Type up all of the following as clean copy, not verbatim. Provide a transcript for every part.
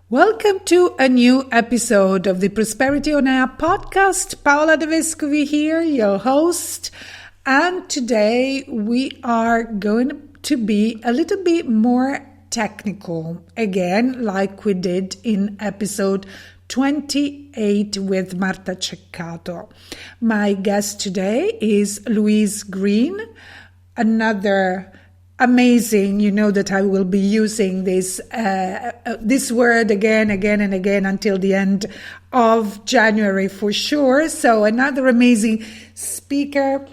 Welcome to a new episode of the Prosperity on Air podcast. Paola De Vescovi here, your host. And today we are going to be a little bit more technical, again, like we did in episode 28 with Marta Ceccato. My guest today is Louise Green, another amazing. You know that I will be using this word again and again until the end of January for sure. So another amazing speaker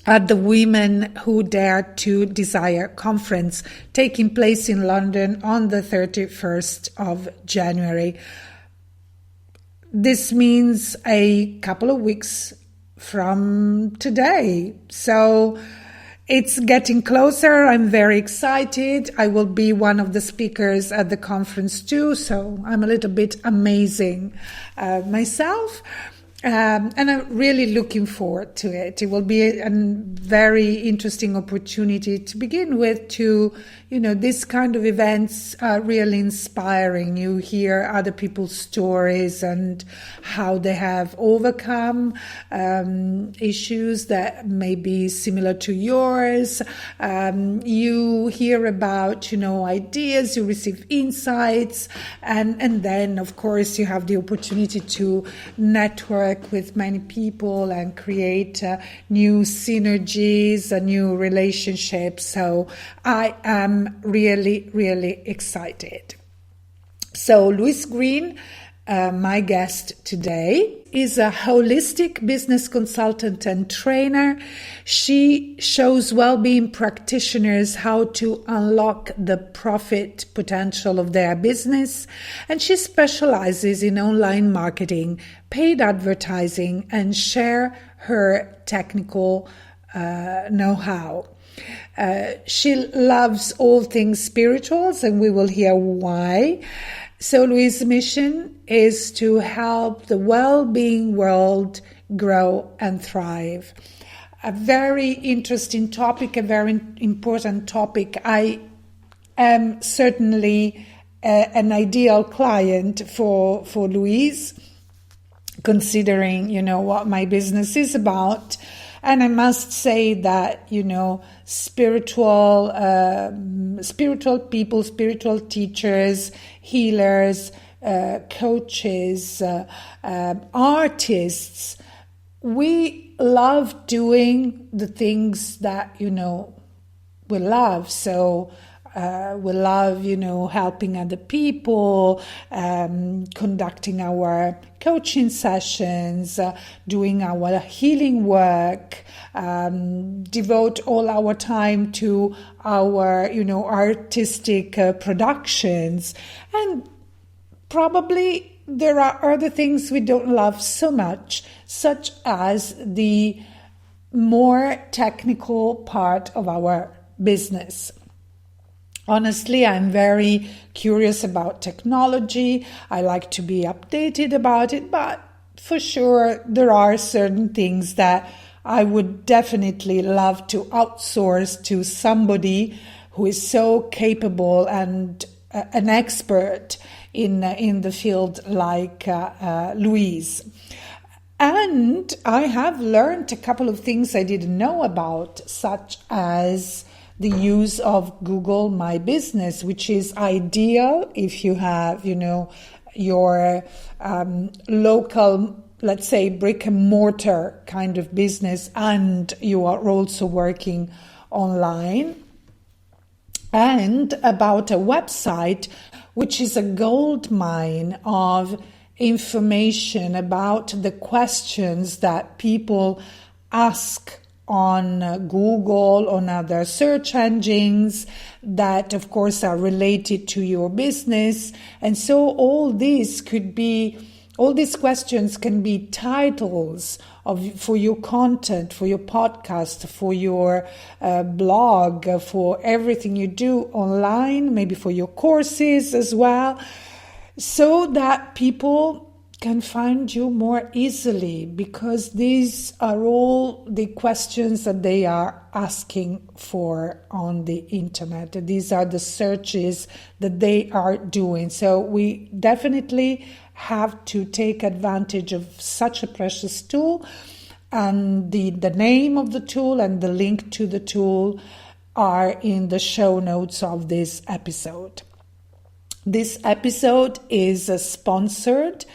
at the Women Who Dare to Desire conference taking place in London on the 31st of January. This means a couple of weeks from today. So it's getting closer. I'm very excited. I will be one of the speakers at the conference too, so I'm a little bit amazing myself. And I'm really looking forward to it. It will be a very interesting opportunity to begin with to, this kind of events are really inspiring. You hear other people's stories and how they have overcome issues that may be similar to yours. You hear about, ideas, you receive insights, and then, of course, you have the opportunity to network with many people and create new synergies and new relationships. So I am really, really excited. So Louise Green, my guest today, is a holistic business consultant and trainer. She shows well-being practitioners how to unlock the profit potential of their business, and she specializes in online marketing, paid advertising, and share her technical know-how. She loves all things spirituals, and we will hear why. So Louise's mission is to help the well-being world grow and thrive. A very interesting topic, a very important topic. I am certainly an ideal client for Louise, considering, what my business is about. And I must say that, spiritual people, spiritual teachers, healers, coaches, artists, we love doing the things that, we love. So we love, helping other people, conducting our coaching sessions, doing our healing work, devote all our time to our, artistic productions. And probably there are other things we don't love so much, such as the more technical part of our business. Honestly, I'm very curious about technology. I like to be updated about it, but for sure there are certain things that I would definitely love to outsource to somebody who is so capable and an expert in the field like Louise. And I have learned a couple of things I didn't know about, such as the use of Google My Business, which is ideal if you have, your local, let's say, brick and mortar kind of business, and you are also working online. And about a website, which is a gold mine of information about the questions that people ask on Google, on other search engines that, of course, are related to your business. And so all these questions can be titles for your content, for your podcast, for your blog, for everything you do online, maybe for your courses as well, so that people can find you more easily, because these are all the questions that they are asking for on the internet. These are the searches that they are doing. So we definitely have to take advantage of such a precious tool. And the name of the tool and the link to the tool are in the show notes of this episode. This episode is sponsored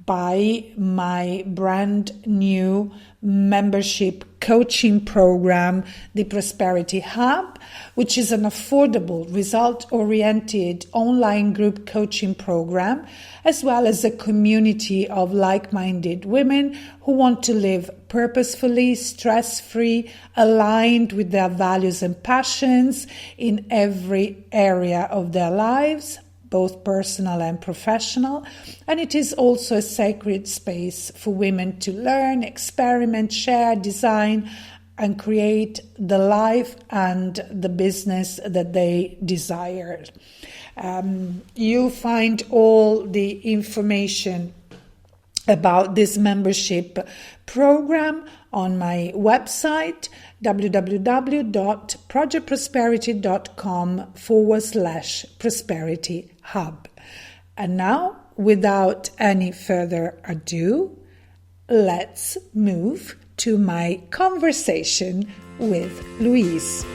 by my brand new membership coaching program, the Prosperity Hub, which is an affordable, result-oriented online group coaching program, as well as a community of like-minded women who want to live purposefully, stress-free, aligned with their values and passions in every area of their lives, both personal and professional. And it is also a sacred space for women to learn, experiment, share, design, and create the life and the business that they desire. You find all the information about this membership program on my website, www.projectprosperity.com/prosperity hub. And now, without any further ado, let's move to my conversation with Louise.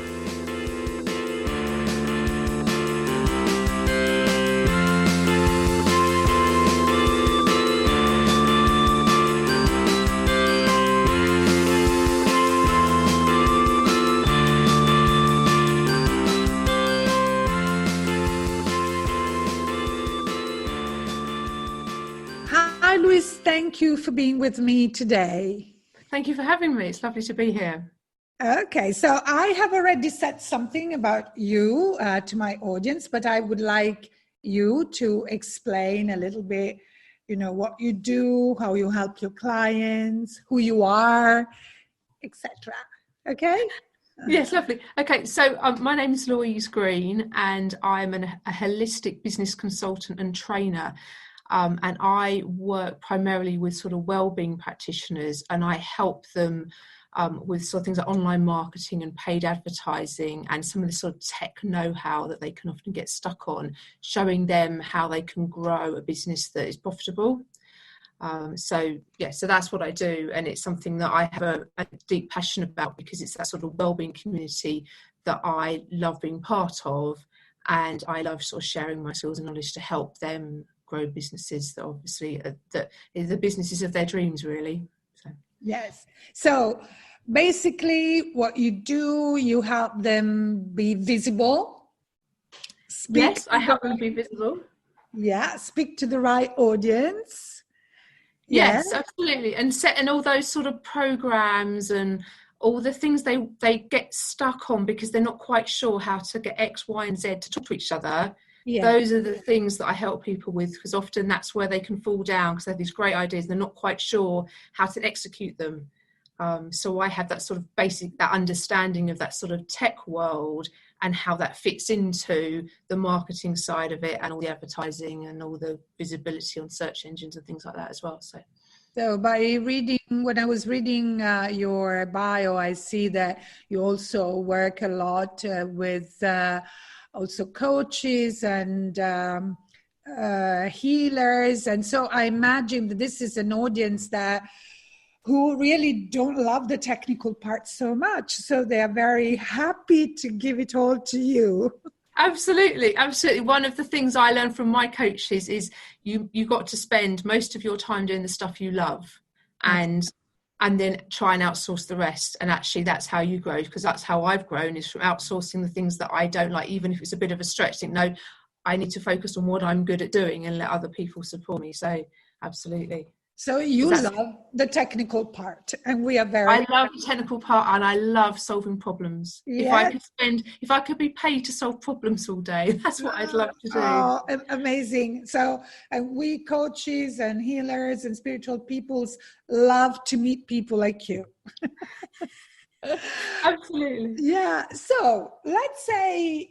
Hi, Louise. Thank you for being with me today. Thank you for having me. It's lovely to be here. Okay, so I have already said something about you to my audience, but I would like you to explain a little bit, what you do, how you help your clients, who you are, etc. Okay? Yes, lovely. Okay, so my name is Louise Green, and I'm a holistic business consultant and trainer. And I work primarily with sort of wellbeing practitioners, and I help them with sort of things like online marketing and paid advertising and some of the sort of tech know-how that they can often get stuck on, showing them how they can grow a business that is profitable. So that's what I do, and it's something that I have a deep passion about, because it's that sort of wellbeing community that I love being part of, and I love sort of sharing my skills and knowledge to help them grow businesses that obviously that is the businesses of their dreams, really. So. Yes. So basically what you do, you help them be visible. Yes, I help them be visible. Yeah, speak to the right audience. Yes, absolutely. And setting all those sort of programs and all the things they get stuck on because they're not quite sure how to get X, Y, and Z to talk to each other. Yeah. Those are the things that I help people with, because often that's where they can fall down, because they have these great ideas and they're not quite sure how to execute them. So I have that sort of that understanding of that sort of tech world and how that fits into the marketing side of it and all the advertising and all the visibility on search engines and things like that as well. So when I was reading your bio, I see that you also work a lot with also coaches and healers. And so I imagine that this is an audience who really don't love the technical part so much. So they are very happy to give it all to you. Absolutely. One of the things I learned from my coaches is you got to spend most of your time doing the stuff you love, and then try and outsource the rest. And actually that's how you grow, because that's how I've grown, is from outsourcing the things that I don't like, even if it's a bit of a stretch. Think, no, I need to focus on what I'm good at doing and let other people support me. So absolutely. So you love the technical part, and we are I love the technical part, and I love solving problems. Yeah. If I could be paid to solve problems all day, that's what I'd love to do. Oh, amazing. So we coaches and healers and spiritual peoples love to meet people like you. Absolutely. Yeah. So let's say,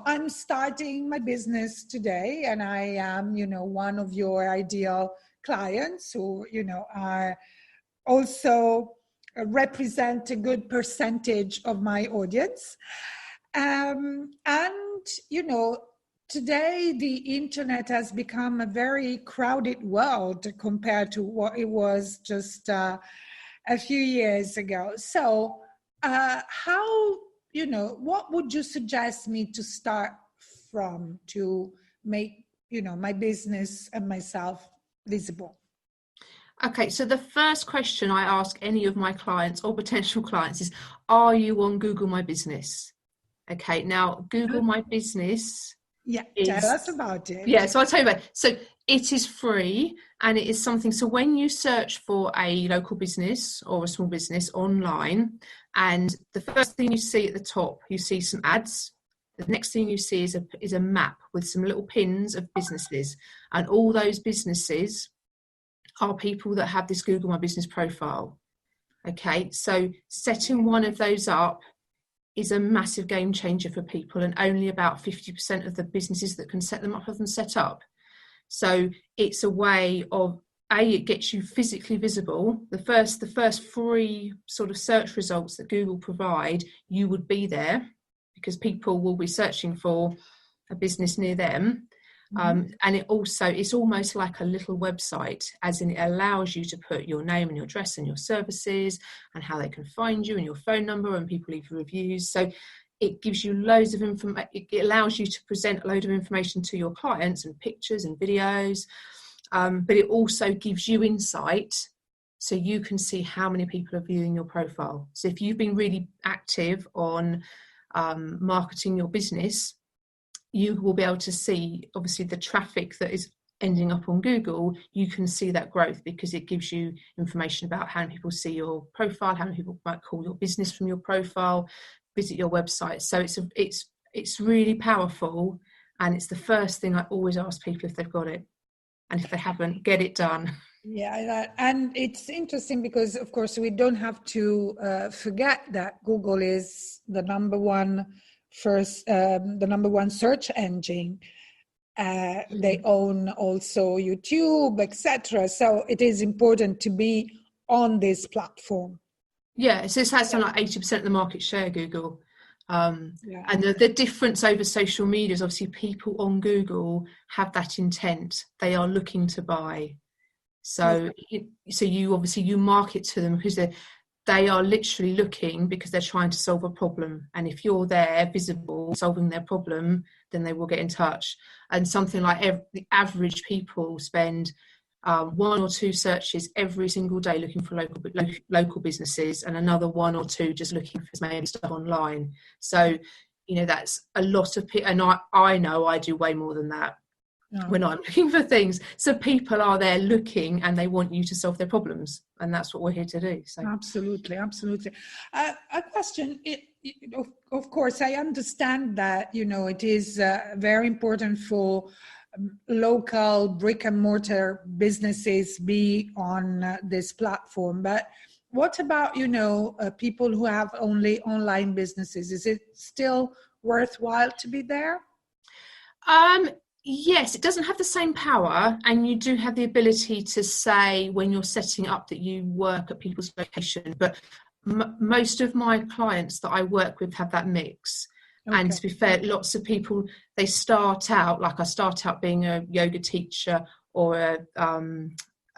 I'm starting my business today, and I am, one of your ideal clients who, are also represent a good percentage of my audience. And, today the internet has become a very crowded world compared to what it was just a few years ago. So, how, what would you suggest me to start from to make, my business and myself visible? Okay, so the first question I ask any of my clients or potential clients is, are you on Google My Business? Okay, now Google My Business Tell is, us about it. yeah, so I'll tell you about it. So it is free, and it is something, so when you search for a local business or a small business online, and the first thing you see at the top, you see some ads. The next thing you see is a map with some little pins of businesses, and all those businesses are people that have this Google My Business profile. Okay, so setting one of those up is a massive game changer for people, and only about 50% of the businesses that can set them up have them set up. So it's a way of, it gets you physically visible. The first free sort of search results that Google provide, you would be there because people will be searching for a business near them. And it's almost like a little website, as in it allows you to put your name and your address and your services and how they can find you and your phone number, and people leave reviews. So it gives you loads of information. It allows you to present a load of information to your clients and pictures and videos, but it also gives you insight, so you can see how many people are viewing your profile. So if you've been really active on marketing your business, you will be able to see, obviously, the traffic that is ending up on Google. You can see that growth because it gives you information about how many people see your profile, how many people might call your business from your profile, visit your website. So it's really powerful, and it's the first thing I always ask people if they've got it, and if they haven't, get it done. Yeah, and it's interesting because, of course, we don't have to forget that Google is the number one search engine. They own also YouTube, etc. So it is important to be on this platform. Yeah, so this has something like 80% of the market share, Google. And the difference over social media is, obviously, people on Google have that intent. They are looking to buy. So you market to them because they are literally looking because they're trying to solve a problem. And if you're there, visible, solving their problem, then they will get in touch. And something like the average people spend 1 or 2 searches every single day looking for local businesses, and another 1 or 2 just looking for maybe stuff online. So, that's a lot of people. And I know I do way more than that. When I'm looking for things. So people are there looking, and they want you to solve their problems, and that's what we're here to do. So absolutely. A question, of course, I understand that, it is very important for local brick and mortar businesses be on this platform, but what about, people who have only online businesses? Is it still worthwhile to be there? Yes, it doesn't have the same power, and you do have the ability to say when you're setting up that you work at people's location, but most of my clients that I work with have that mix. Okay. And to be fair, lots of people, they start out, like I start out being a yoga teacher or a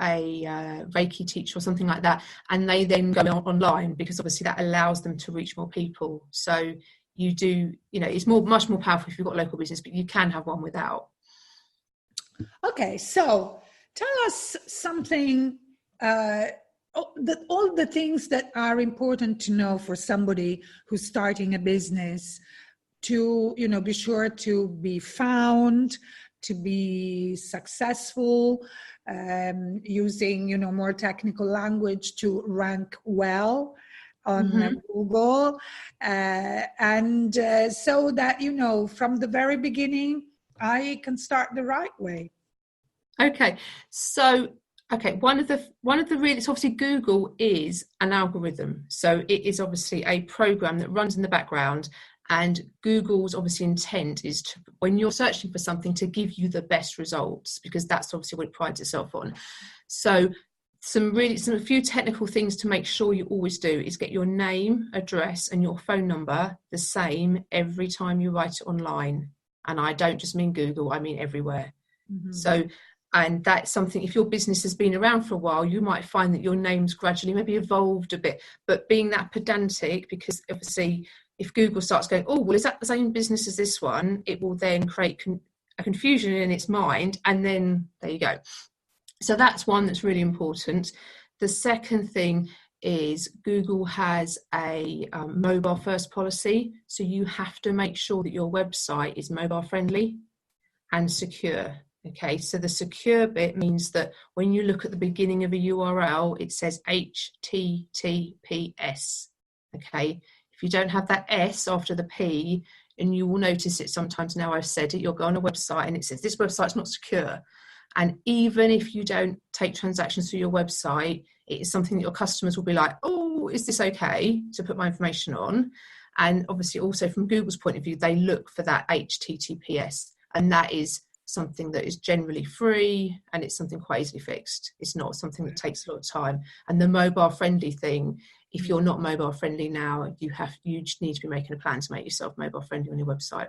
Reiki teacher or something like that, and they then go online because obviously that allows them to reach more people. So you do, it's much more powerful if you've got a local business, but you can have one without. Okay, so tell us something, all the things that are important to know for somebody who's starting a business to, be sure to be found, to be successful, using, more technical language to rank well on Google, and so that, from the very beginning, I can start the right way. Okay, so one of the really, it's obviously Google is an algorithm, so it is obviously a program that runs in the background, And Google's obviously intent is to, when you're searching for something, to give you the best results, because that's obviously what it prides itself on. So a few technical things to make sure you always do is get your name, address, and your phone number the same every time you write it online. And I don't just mean Google, I mean everywhere. So, and that's something, if your business has been around for a while, you might find that your name's gradually maybe evolved a bit, but being that pedantic, because obviously if Google starts going, oh, well, is that the same business as this one? It will then create a confusion in its mind. And then there you go. So that's one that's really important. The second thing is Google has a mobile first policy. So you have to make sure that your website is mobile friendly and secure. Okay, so the secure bit means that when you look at the beginning of a URL, it says HTTPS. Okay, if you don't have that S after the P, and you will notice it sometimes now I've said it, you'll go on a website and it says this website's not secure. And even if you don't take transactions through your website, it is something that your customers will be like, oh, is this okay to put my information on? And obviously also from Google's point of view, they look for that HTTPS, and that is something that is generally free, and it's something quite easily fixed. It's not something that takes a lot of time. And the mobile friendly thing, if you're not mobile friendly now, you just need to be making a plan to make yourself mobile friendly on your website.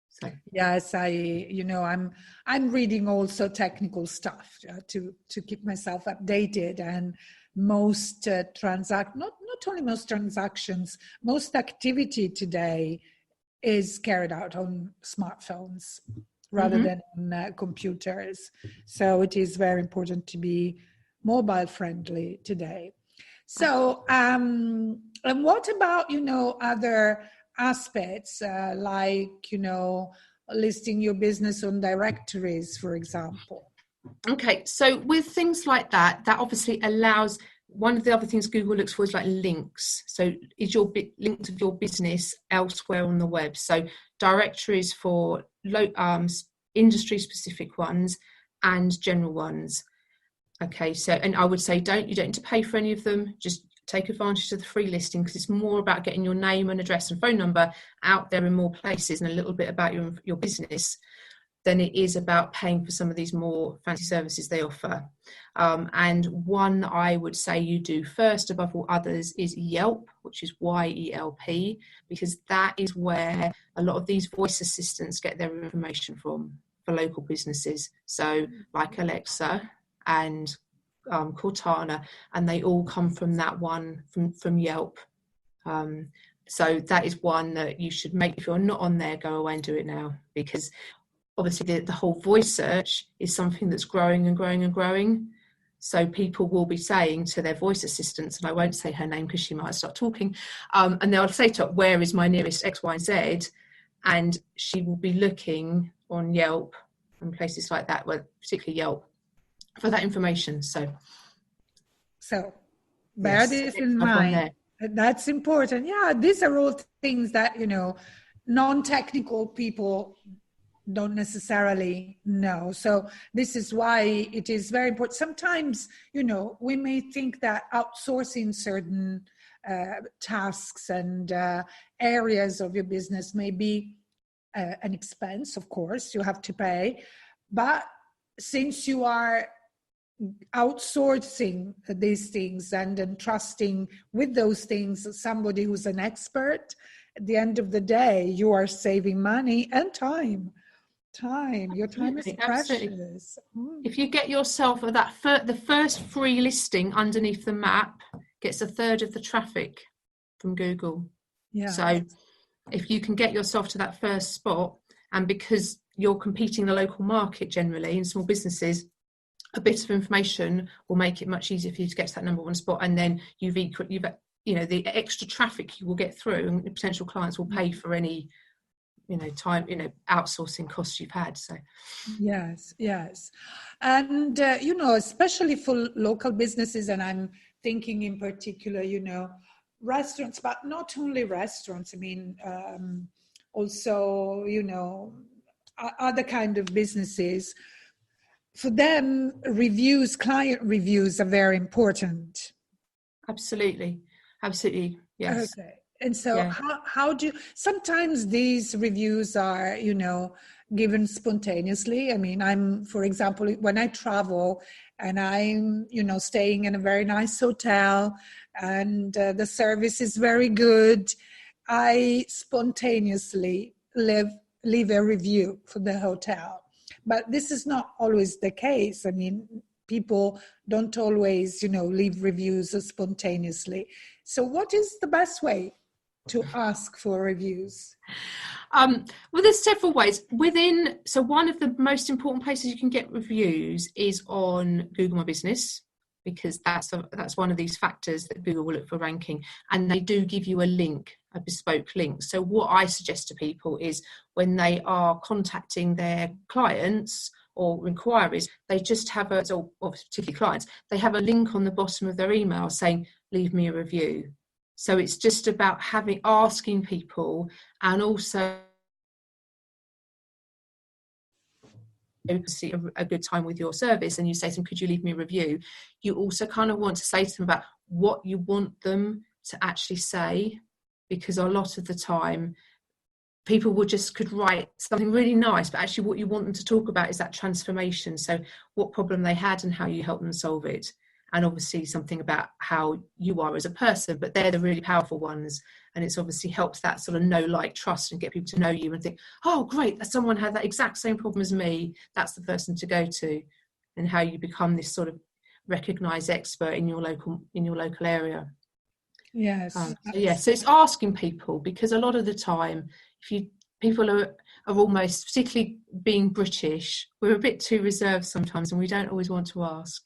So. Yes, I'm reading also technical stuff to keep myself updated, and most not only most transactions, most activity today is carried out on smartphones rather than on computers. So it is very important to be mobile friendly today. So, and what about, other aspects like, listing your business on directories, for example? Okay, so with things like that obviously allows, one of the other things Google looks for is like links. So is your link to your business elsewhere on the web? So directories for industry specific ones and general ones. Okay, so, and I would say you don't need to pay for any of them. Just take advantage of the free listing, because it's more about getting your name and address and phone number out there in more places and a little bit about your business than it is about paying for some of these more fancy services they offer. And one I would say you do first above all others is Yelp, which is YELP, because that is where a lot of these voice assistants get their information from for local businesses. So like Alexa and Cortana, and they all come from that one, from Yelp. So that is one that you should make. If you're not on there, go away and do it now, because obviously the whole voice search is something that's growing and growing and growing. So people will be saying to their voice assistants, and I won't say her name because she might start talking, and they'll say to her, where is my nearest X, Y, and Z? And she will be looking on Yelp and places like that, well, particularly Yelp, for that information. So bear this in mind. That's important. Yeah, these are all things that, non-technical people don't necessarily know. So this is why it is very important. Sometimes, we may think that outsourcing certain tasks and areas of your business may be an expense. Of course, you have to pay. But since you are outsourcing these things and entrusting with those things somebody who's an expert, at the end of the day, you are saving money and time. Your time is precious. If you get yourself the first free listing underneath the map gets a third of the traffic from Google. Yeah. So if you can get yourself to that first spot, and because you're competing in the local market generally in small businesses, a bit of information will make it much easier for you to get to that number one spot, and then you've the extra traffic you will get through, and potential clients will pay for any time, outsourcing costs you've had. So yes, and especially for local businesses, and I'm thinking in particular, restaurants, but not only restaurants. I mean, also, other kind of businesses. For them, client reviews are very important. Absolutely, yes. Okay. And so Yeah. how do you, sometimes these reviews are, given spontaneously. I mean, for example, when I travel and I'm, staying in a very nice hotel and the service is very good, I spontaneously leave a review for the hotel. But this is not always the case. I mean, people don't always, leave reviews spontaneously. So what is the best way to ask for reviews? Well, there's several ways so one of the most important places you can get reviews is on Google My Business, because that's one of these factors that Google will look for ranking, and they do give you a bespoke link. So what I suggest to people is when they are contacting their clients or inquiries, they just have or particularly clients, they have a link on the bottom of their email saying, leave me a review. So it's just about asking people, and also see a good time with your service, and you say to them, could you leave me a review? You also kind of want to say to them about what you want them to actually say, because a lot of the time people could write something really nice, but actually what you want them to talk about is that transformation. So what problem they had and how you help them solve it. And obviously something about how you are as a person, but they're the really powerful ones. And it's obviously helped that sort of know, like, trust, and get people to know you and think, oh, great, that someone had that exact same problem as me. That's the person to go to. And how you become this sort of recognized expert in your local area. Yes. So it's asking people, because a lot of the time, people are almost, particularly being British, we're a bit too reserved sometimes, and we don't always want to ask.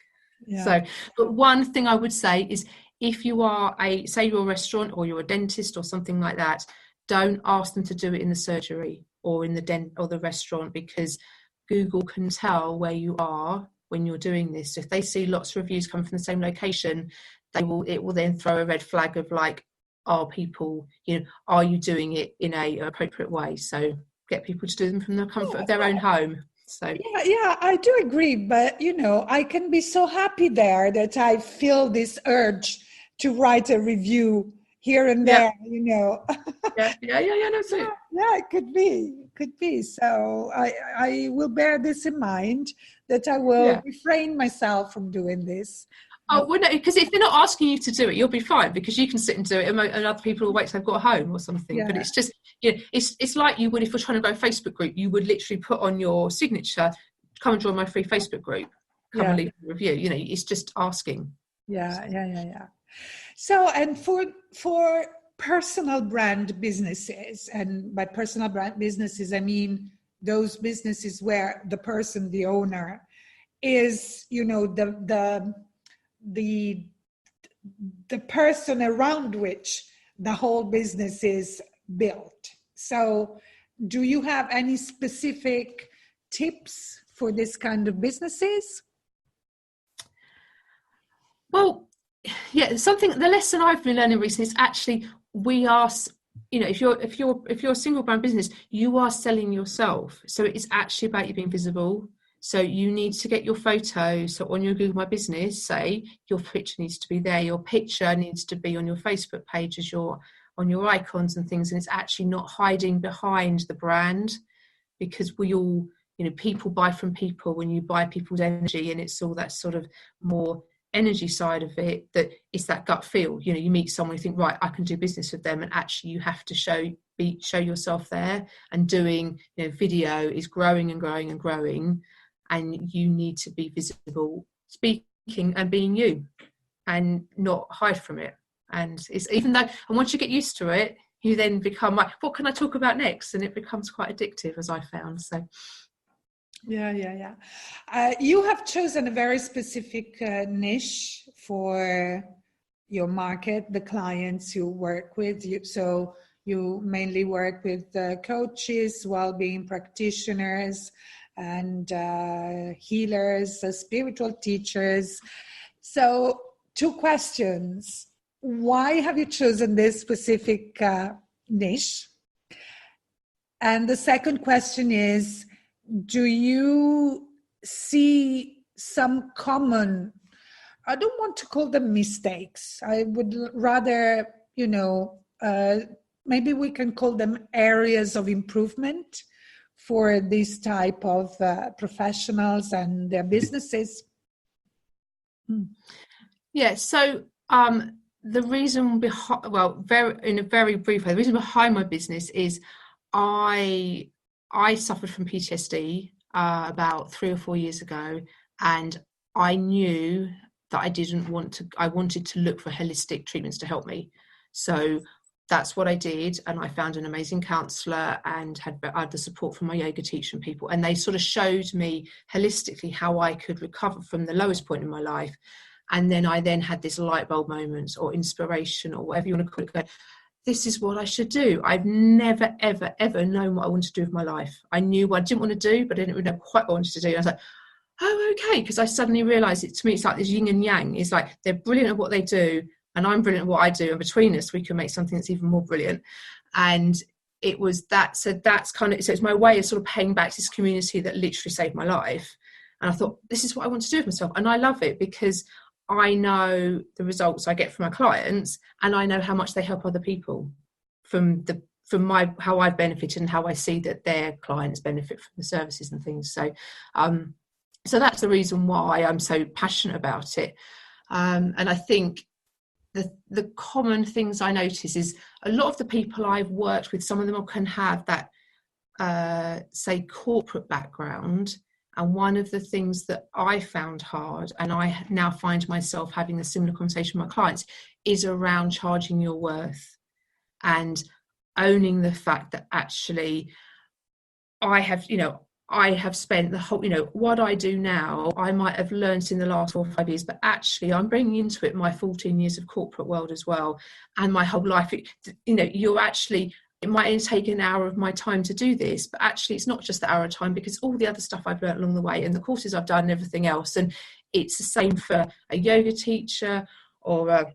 Yeah. So, but one thing I would say is, if you are say you're a restaurant or you're a dentist or something like that, don't ask them to do it in the surgery or in the restaurant, because Google can tell where you are when you're doing this. If they see lots of reviews come from the same location, it will then throw a red flag of, like, are you doing it in a appropriate way? So get people to do them from the comfort of their own home. So yeah, I do agree, but I can be so happy there that I feel this urge to write a review here and there. Yeah, no, so Yeah, it could be. So I will bear this in mind, that I will refrain myself from doing this. Oh, well, no, because if they're not asking you to do it, you'll be fine, because you can sit and do it, and other people will wait till they've got home or something. Yeah. But it's just, it's like you would if you're trying to grow a Facebook group. You would literally put on your signature, come and join my free Facebook group, come and leave a review. It's just asking. Yeah. So, and for personal brand businesses, and by personal brand businesses, I mean those businesses where the person, the owner, is, the person around which the whole business is built. So do you have any specific tips for this kind of businesses? Well, yeah, the lesson I've been learning recently is actually, we are, if you're a single brand business, you are selling yourself. So it's actually about you being visible. So you need to get your photo. So on your Google My Business, say, your picture needs to be there. Your picture needs to be on your Facebook page as on your icons and things. And it's actually not hiding behind the brand, because we all, people buy from people when you buy people's energy, and it's all that sort of more energy side of it, that it's that gut feel. You meet someone, you think, right, I can do business with them, and actually you have to show yourself there. And doing video is growing and growing and growing, and you need to be visible, speaking and being you, and not hide from it. And it's and once you get used to it, you then become like, what can I talk about next? And it becomes quite addictive, as I found. So yeah. You have chosen a very specific niche for your market, the clients you work with. So you mainly work with coaches, well-being practitioners, and healers, spiritual teachers. So 2 questions. Why have you chosen this specific niche? And the second question is, do you see some common, I don't want to call them mistakes, I would rather, maybe we can call them areas of improvement for this type of professionals and their businesses? Yeah, so the reason behind, in a very brief way, the reason behind my business is I suffered from PTSD about 3 or 4 years ago, and I knew that I wanted to look for holistic treatments to help me. So that's what I did, and I found an amazing counsellor and had the support from my yoga teacher and people, and they sort of showed me holistically how I could recover from the lowest point in my life. And then I had this light bulb moment or inspiration or whatever you want to call it, go, this is what I should do. I've never, ever, ever known what I wanted to do with my life. I knew what I didn't want to do, but I didn't really know quite what I wanted to do. And I was like, oh, okay. Because I suddenly realised to me, it's like this yin and yang. It's like they're brilliant at what they do, and I'm brilliant at what I do. And between us, we can make something that's even more brilliant. And it was that. So that's so it's my way of sort of paying back to this community that literally saved my life. And I thought, this is what I want to do with myself. And I love it because I know the results I get from my clients, and I know how much they help other people from how I've benefited and how I see that their clients benefit from the services and things. So, so that's the reason why I'm so passionate about it. And I think the common things I notice is a lot of the people I've worked with, some of them can have that, say, corporate background. And one of the things that I found hard, and I now find myself having a similar conversation with my clients, is around charging your worth and owning the fact that actually I have spent the whole, what I do now, I might have learned in the last 4 or 5 years, but actually I'm bringing into it my 14 years of corporate world as well. And my whole life, it might only take an hour of my time to do this, but actually it's not just the hour of time, because all the other stuff I've learned along the way and the courses I've done and everything else. And it's the same for a yoga teacher or a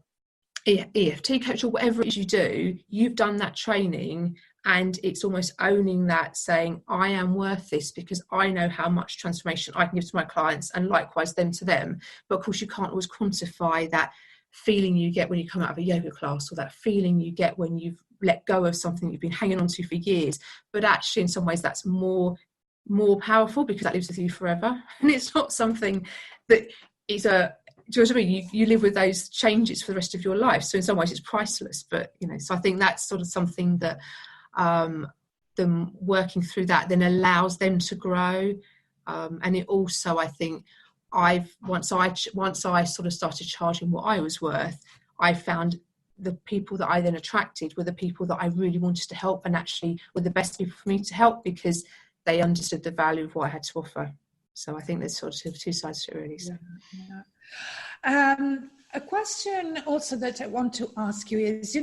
EFT coach or whatever it is you do. You've done that training, and it's almost owning that, saying, I am worth this because I know how much transformation I can give to my clients, and likewise them to them. But of course you can't always quantify that feeling you get when you come out of a yoga class, or that feeling you get when you've let go of something you've been hanging on to for years. But actually in some ways that's more powerful, because that lives with you forever, and it's not something that is do you know what I mean? You live with those changes for the rest of your life, so in some ways it's priceless. But so I think that's sort of something that them working through that then allows them to grow, and it also, I think, once I sort of started charging what I was worth, I found the people that I then attracted were the people that I really wanted to help, and actually were the best people for me to help, because they understood the value of what I had to offer. So I think there's sort of two sides to it, really. So. Yeah. A question also that I want to ask you is,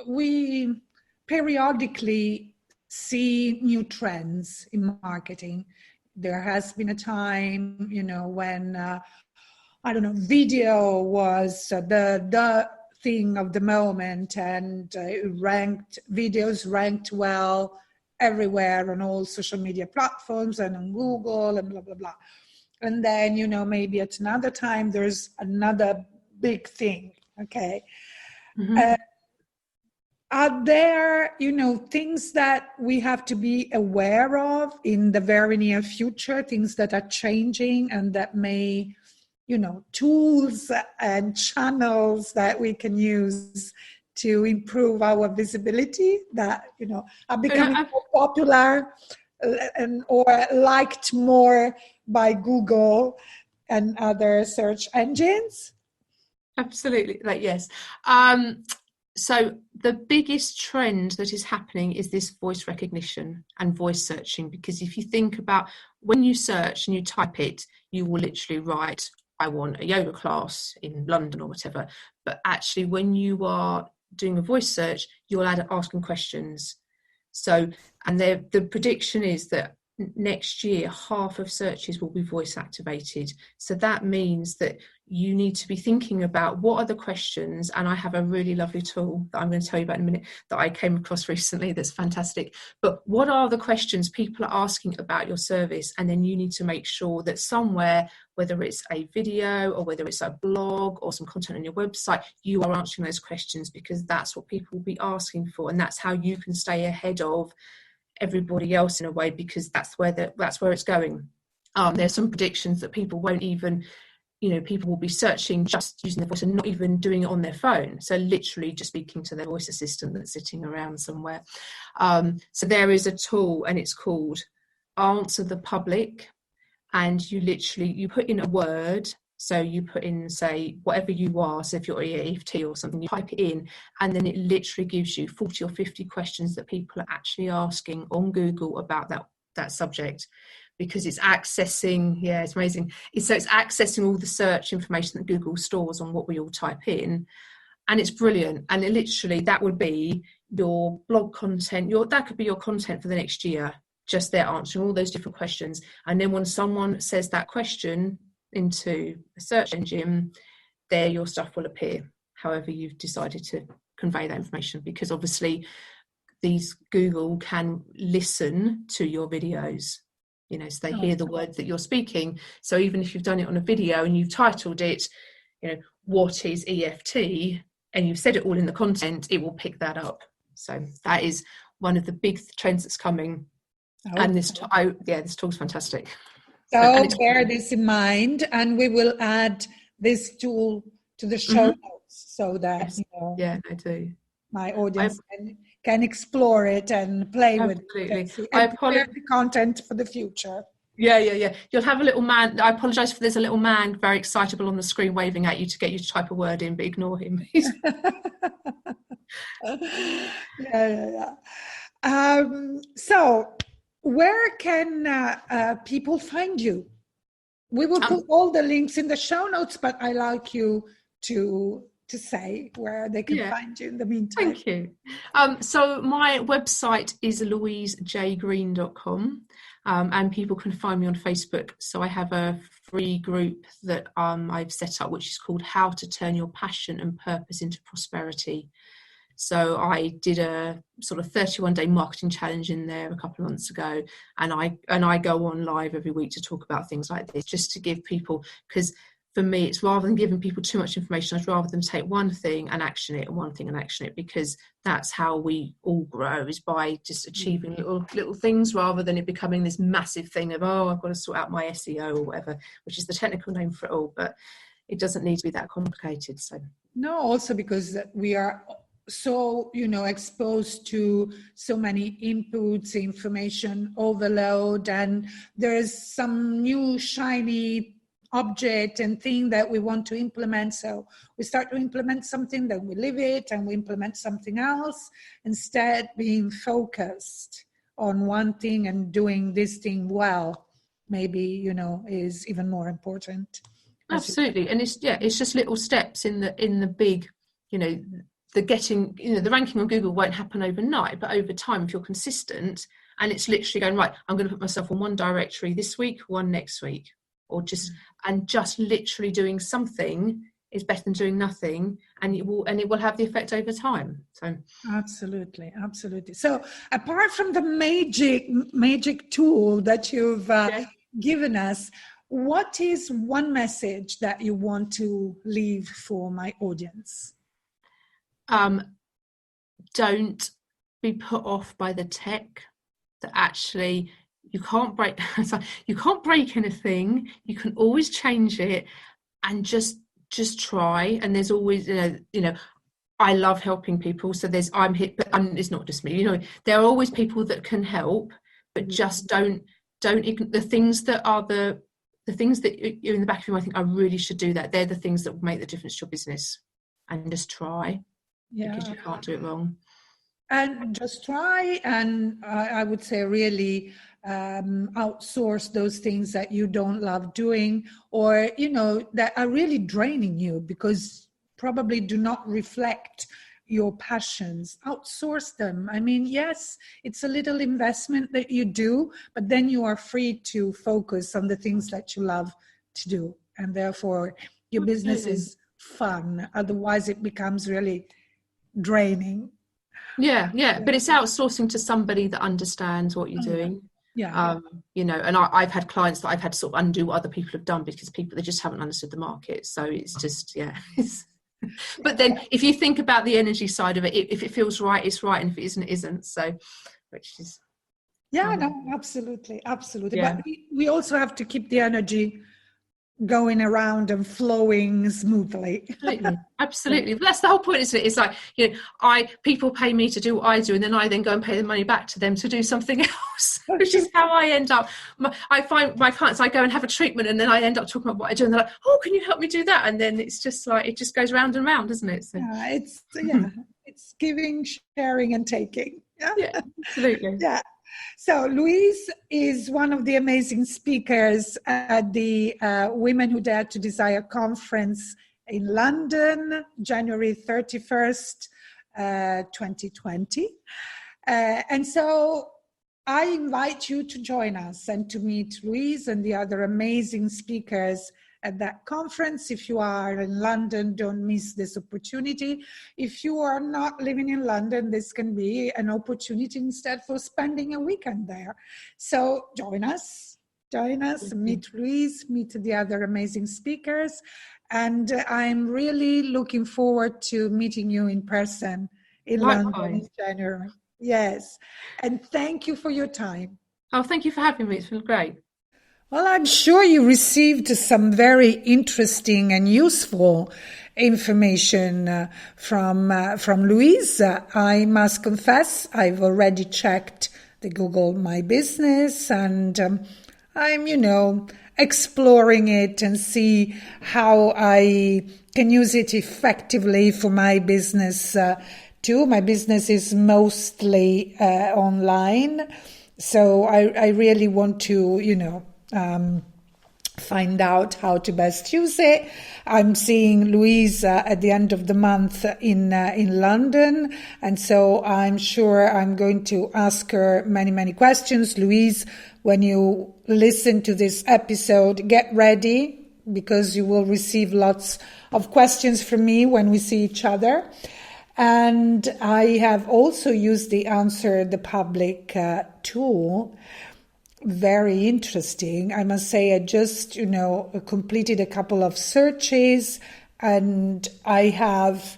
we periodically see new trends in marketing. There has been a time, when video was the thing of the moment, and videos ranked well everywhere on all social media platforms and on Google and blah, blah, blah. And then, maybe at another time, there's another big thing, okay? Mm-hmm. Are there, things that we have to be aware of in the very near future, things that are changing and that may, tools and channels that we can use to improve our visibility that, are becoming more popular or liked more by Google and other search engines? Absolutely, yes. So the biggest trend that is happening is this voice recognition and voice searching, because if you think about when you search and you type it, you will literally write, I want a yoga class in London or whatever. But actually when you are doing a voice search, you'll add asking questions. So, and the prediction is that next year, half of searches will be voice activated. So that means that you need to be thinking about what are the questions. And I have a really lovely tool that I'm going to tell you about in a minute that I came across recently that's fantastic. But what are the questions people are asking about your service? And then you need to make sure that somewhere, whether it's a video or whether it's a blog or some content on your website, you are answering those questions, because that's what people will be asking for. And that's how you can stay ahead of everybody else in a way, because that's where it's going. There's some predictions that people won't even, people will be searching just using their voice and not even doing it on their phone. So literally just speaking to their voice assistant that's sitting around somewhere. So there is a tool, and it's called Answer the Public. And you put in a word. So you put in, say, whatever you are. So if you're EFT or something, you type it in, and then it literally gives you 40 or 50 questions that people are actually asking on Google about that subject, because it's accessing, it's amazing. It's accessing all the search information that Google stores on what we all type in. And it's brilliant. And that would be your blog content. That could be your content for the next year, just there answering all those different questions. And then when someone says that question into a search engine, there your stuff will appear, however you've decided to convey that information, because obviously these Google can listen to your videos, so they hear the words that you're speaking. So even if you've done it on a video and you've titled it, what is EFT, and you've said it all in the content, it will pick that up. So that is one of the big trends that's coming. And this tool's fantastic. So bear this in mind, and we will add this tool to the show notes so that I do. My audience can explore it and play with it and prepare the content for the future. Yeah. You'll have a little man. I apologise for there's a little man very excitable on the screen waving at you to get you to type a word in, but ignore him. So where can people find you? We will put all the links in the show notes, but I like you to say where they can find you in the meantime. Thank you. So my website is louisejgreen.com, and people can find me on Facebook. So I have a free group that I've set up, which is called How to Turn Your Passion and Purpose into Prosperity. So I did a sort of 31-day marketing challenge in there a couple of months ago, and I go on live every week to talk about things like this, just to give people, because for me, it's rather than giving people too much information, I'd rather them take one thing and action it, and one thing and action it, because that's how we all grow, is by just achieving little things, rather than it becoming this massive thing of, I've got to sort out my SEO or whatever, which is the technical name for it all. But it doesn't need to be that complicated. So no, also because we are so exposed to so many inputs, information overload, and there's some new shiny object and thing that we want to implement. So we start to implement something, then we leave it and we implement something else, instead being focused on one thing and doing this thing well, maybe is even more important. Absolutely. And it's just little steps in the big, the getting, the ranking on Google won't happen overnight, but over time, if you're consistent, and it's literally going, right, I'm going to put myself on one directory this week, one next week, or just literally doing something is better than doing nothing, and it will have the effect over time. So absolutely. So apart from the magic tool that you've given us, what is one message that you want to leave for my audience? Don't be put off by the tech. That actually you can't break anything. You can always change it, and just try. And there's always I love helping people, so I'm hit, but it's not just me. There are always people that can help, but just don't the things that are the things that you're in the back of your mind think I really should do that. They're the things that will make the difference to your business, and just try. Because you can't do it wrong. And just try, and I would say really outsource those things that you don't love doing, or that are really draining you, because probably do not reflect your passions, outsource them. I mean, yes, it's a little investment that you do, but then you are free to focus on the things that you love to do. And therefore, your business Absolutely. is fun. Otherwise, it becomes really draining. Yeah, but it's outsourcing to somebody that understands what you're Oh, yeah. doing. Yeah. And I've had clients that I've had to sort of undo what other people have done because they just haven't understood the market. So it's just, but then if you think about the energy side of it, if it feels right, it's right, and if it isn't, it isn't. So, which is, No, absolutely. yeah. But we also have to keep the energy going around and flowing smoothly. Absolutely. But that's the whole point, isn't it? It's like, people pay me to do what I do, and then I then go and pay the money back to them to do something else, which is how I end up. I find my clients, I go and have a treatment, and then I end up talking about what I do, and they're like, "Oh, can you help me do that?" And then it's just like, it just goes round and round, doesn't it? So. It's giving, sharing, and taking. Yeah, absolutely. Yeah. So Louise is one of the amazing speakers at the Women Who Dare to Desire conference in London, January 31st, 2020. And so I invite you to join us and to meet Louise and the other amazing speakers at that conference. If you are in London, don't miss this opportunity. If you are not living in London, this can be an opportunity instead for spending a weekend there. So join us, meet Louise, meet the other amazing speakers. And I'm really looking forward to meeting you in person in London in January. Yes. And thank you for your time. Oh, thank you for having me. It's been great. Well, I'm sure you received some very interesting and useful information from Louise. I must confess, I've already checked the Google My Business, and I'm, exploring it and see how I can use it effectively for my business too. My business is mostly online, so I really want to, find out how to best use it. I'm seeing Louise at the end of the month in London, and so I'm sure I'm going to ask her many questions. Louise, when you listen to this episode, get ready, because you will receive lots of questions from me when we see each other. And I have also used the Answer the Public tool. Very interesting. I must say, I just, completed a couple of searches, and I have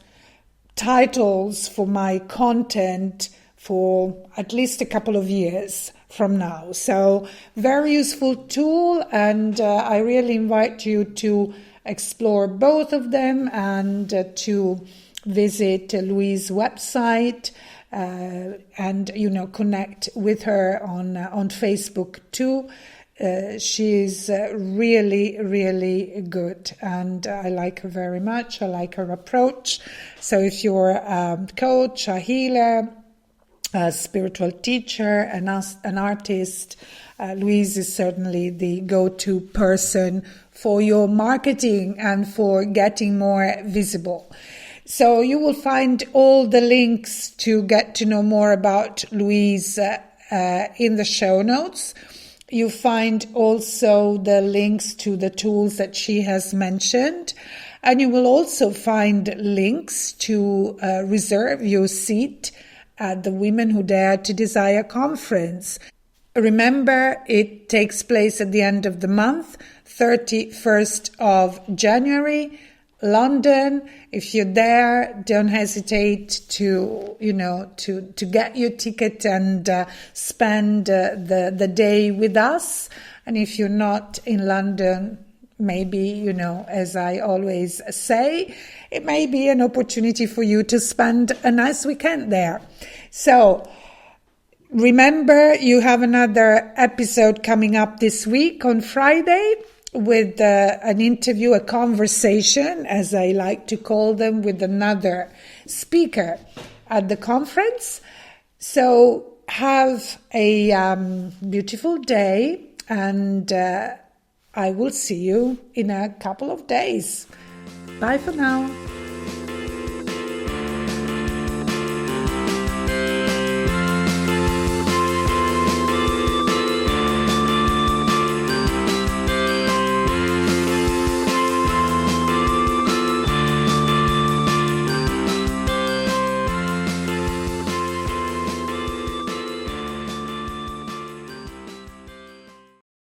titles for my content for at least a couple of years from now. So very useful tool, and I really invite you to explore both of them and to visit Louise's website. And connect with her on Facebook too. She's really good, and I like her very much. I like her approach. So if you're a coach, a healer, a spiritual teacher, an artist, Louise is certainly the go-to person for your marketing and for getting more visible. So you will find all the links to get to know more about Louise in the show notes. You find also the links to the tools that she has mentioned. And you will also find links to reserve your seat at the Women Who Dare to Desire conference. Remember, it takes place at the end of the month, 31st of January. London. If you're there, don't hesitate to get your ticket and spend the day with us. And if you're not in London, maybe, as I always say, it may be an opportunity for you to spend a nice weekend there. So remember, you have another episode coming up this week on Friday, with an interview, a conversation, as I like to call them, with another speaker at the conference. So have a beautiful day, and I will see you in a couple of days. Bye for now.